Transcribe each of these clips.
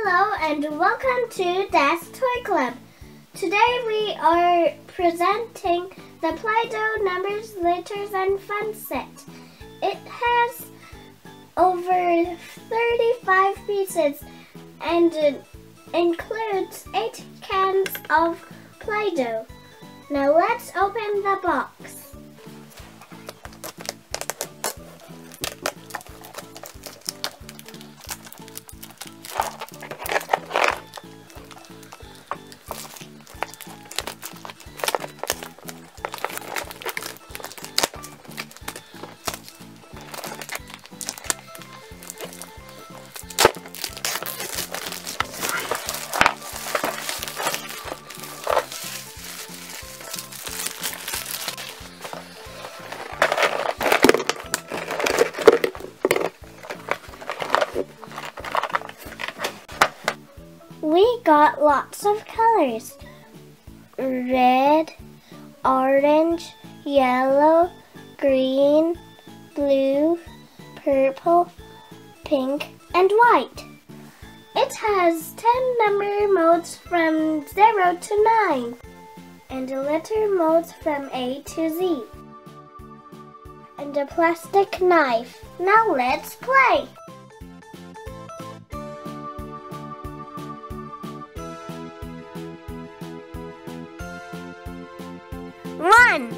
Hello and welcome to Dad's Toy Club. Today we are presenting the Play-Doh Numbers, Letters and Fun set. It has over 35 pieces and includes 8 cans of Play-Doh. Now let's open the box. We got lots of colors: red, orange, yellow, green, blue, purple, pink, and white. It has 10 number modes from 0 to 9 and letter modes from A to Z. And a plastic knife. Now let's play! One,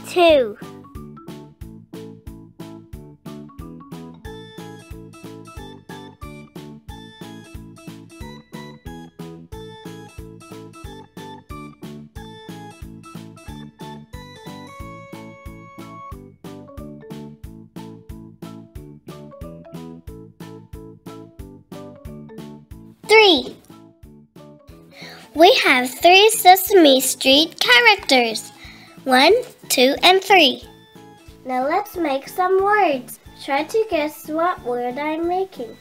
two, three. We have 3 Sesame Street characters. 1, 2, and 3. Now let's make some words. Try to guess what word I'm making.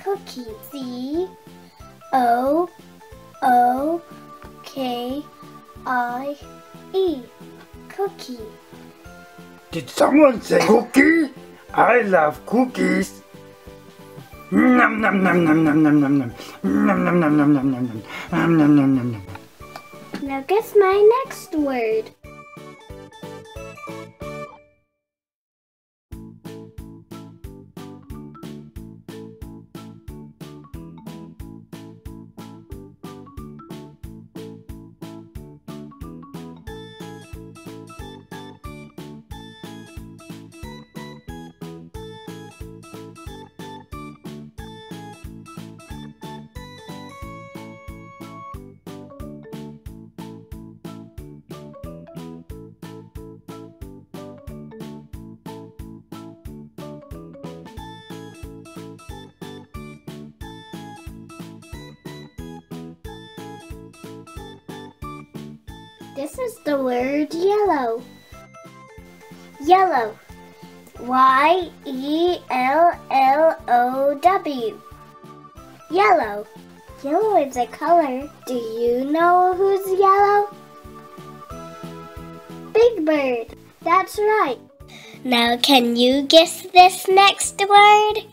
Cookie. C-O-O-K-I-E. Cookie. Did someone say cookie? I love cookies. Nom nom nom nom nom nom nom nom nom nom nom nom nom nom nom nom nom nom nom. Now guess my next word. This is the word yellow. Yellow. Y-E-L-L-O-W. Yellow. Yellow is a color. Do you know who's yellow? Big Bird. That's right. Now can you guess this next word?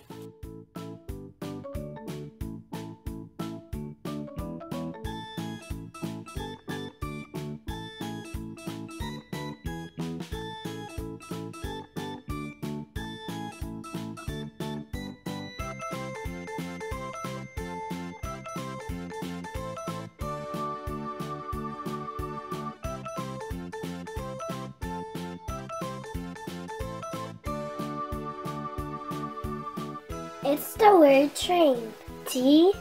It's the word train. T-R-A-I-N.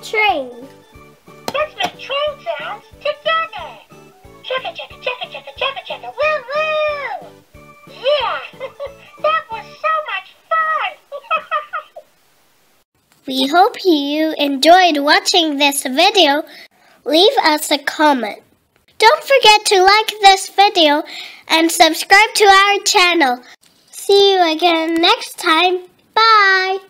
Train. Let's make train sounds together. Chugga, chugga, chugga, chugga, chugga, chugga, woo, woo. Yeah, that was so much fun. We hope you enjoyed watching this video. Leave us a comment. Don't forget to like this video and subscribe to our channel. See you again next time. Bye!